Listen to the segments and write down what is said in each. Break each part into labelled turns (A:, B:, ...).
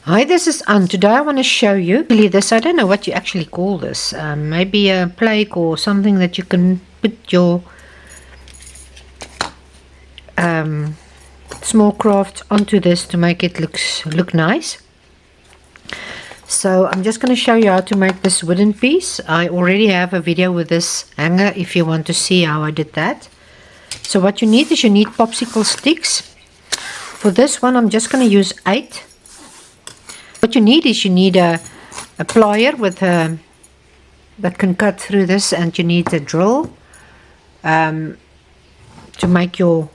A: Hi, this is Anne. Today I want to show you this. I don't know what you actually call this. Maybe a plaque or something that you can put your small craft onto this to make it look nice. So I'm just going to show you how to make this wooden piece. I already have a video with this hanger if you want to see how I did that. So what you need is popsicle sticks. For this one I'm just going to use 8. What you need is a plier with that can cut through this, and you need a drill to make your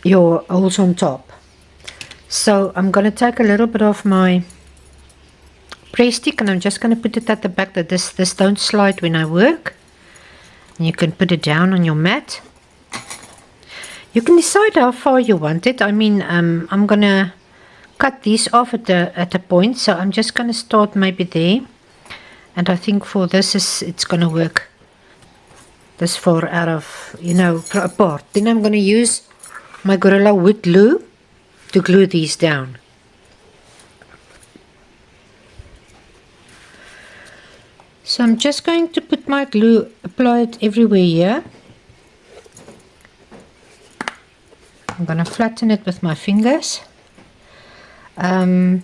A: holes on top. So I'm going to take a little bit of my press stick and I'm just going to put it at the back that this don't slide when I work. And you can put it down on your mat. You can decide how far you want it. I mean, I'm going to cut these off at a point, so I'm just going to start maybe there, and I think for this it's going to work this far out of, apart. Then I'm going to use my Gorilla wood glue to glue these down. So I'm just going to put my glue, apply it everywhere here. I'm going to flatten it with my fingers. You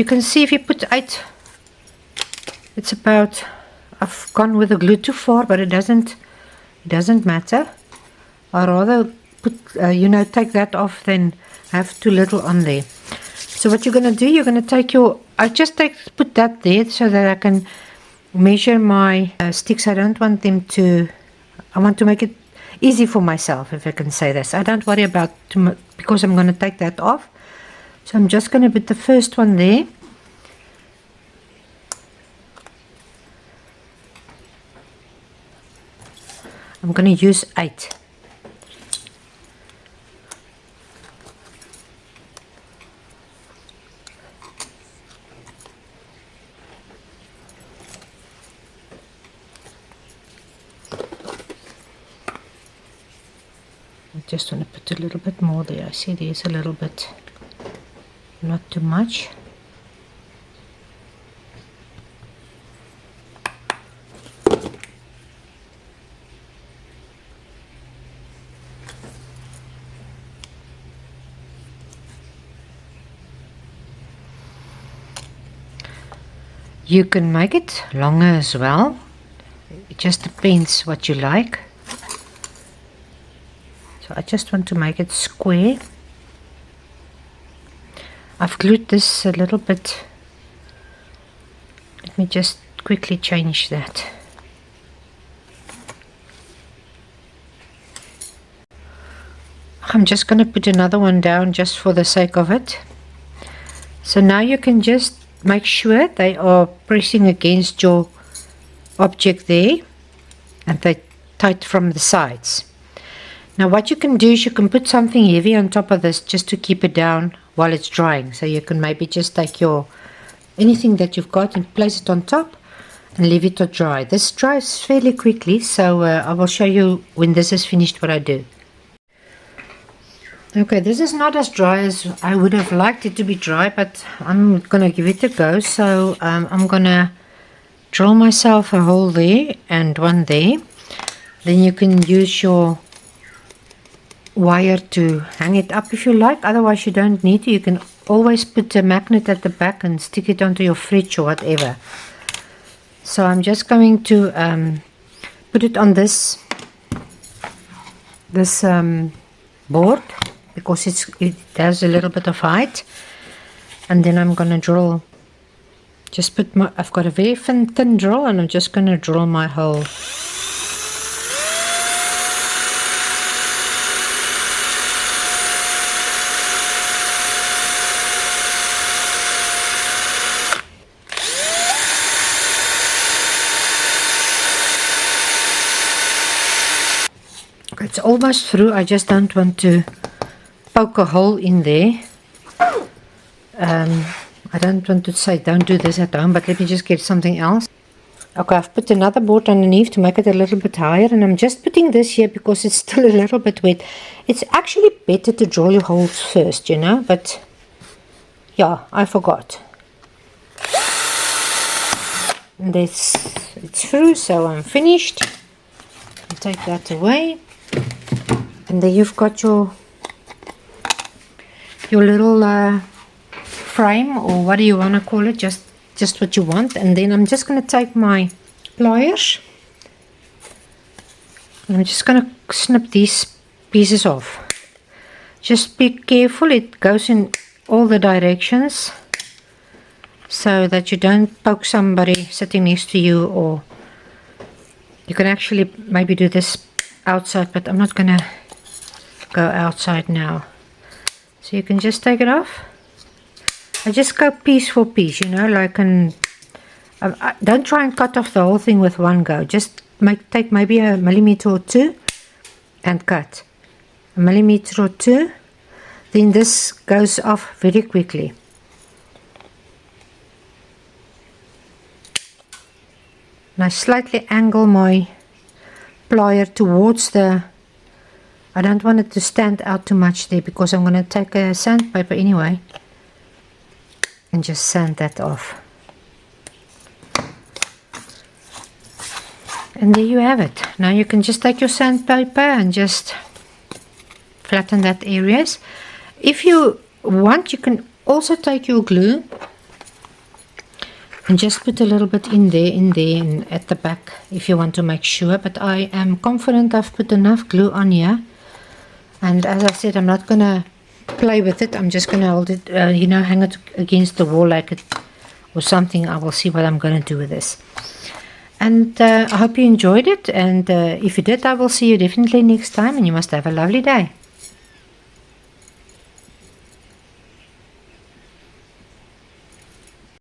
A: can see if you put 8, it's about, I've gone with the glue too far, but it doesn't matter. I'd rather put, take that off than have too little on there. So what you're going to do, you're going to take put that there so that I can measure my sticks. I don't want them to, I want to make it easy for myself, if I can say this. I don't worry about too much because I'm going to take that off. So I'm just going to put the first one there. I'm going to use 8. I just want to put a little bit more there. I see there's a little bit, not too much. You can make it longer as well. It just depends what you like. So I just want to make it square. I've glued this a little bit. Let me just quickly change that. I'm just going to put another one down just for the sake of it. So now you can just make sure they are pressing against your object there, and they're tight from the sides. Now what you can do is you can put something heavy on top of this just to keep it down while it's drying. So you can maybe just take anything that you've got and place it on top and leave it to dry. This dries fairly quickly, so I will show you when this is finished what I do. Okay, this is not as dry as I would have liked it to be dry, but I'm going to give it a go. So I'm going to drill myself a hole there and one there. Then you can use your wire to hang it up if you like. Otherwise you don't need to. You can always put a magnet at the back and stick it onto your fridge or whatever. So I'm just going to put it on this board because it has a little bit of height, and then I'm going to drill. I've got a very thin drill, and I'm just going to drill my hole. It's almost through. I just don't want to poke a hole in there. I don't want to say don't do this at home, but let me just get something else. Okay, I've put another board underneath to make it a little bit higher, and I'm just putting this here because it's still a little bit wet. It's actually better to drill your holes first, you know, but yeah, I forgot. And it's through, so I'm finished. I'll take that away. And there you've got your little frame, or what do you want to call it, just what you want. And then I'm just going to take my pliers and I'm just going to snip these pieces off. Just be careful, it goes in all the directions so that you don't poke somebody sitting next to you, or you can actually maybe do this outside, but I'm not going to go outside now. So you can just take it off. I just go piece for piece, you know, like don't try and cut off the whole thing with one go. Just take maybe a millimeter or two and cut. A millimeter or two. Then this goes off very quickly. And I slightly angle my plier towards the... I don't want it to stand out too much there because I'm going to take a sandpaper anyway and just sand that off. And there you have it. Now you can just take your sandpaper and just flatten that areas. If you want, you can also take your glue and just put a little bit in there and at the back if you want to make sure. But I am confident I've put enough glue on here. And as I said, I'm not going to play with it. I'm just going to hold it, you know, hang it against the wall like it or something. I will see what I'm going to do with this. And I hope you enjoyed it. And if you did, I will see you definitely next time. And you must have a lovely day.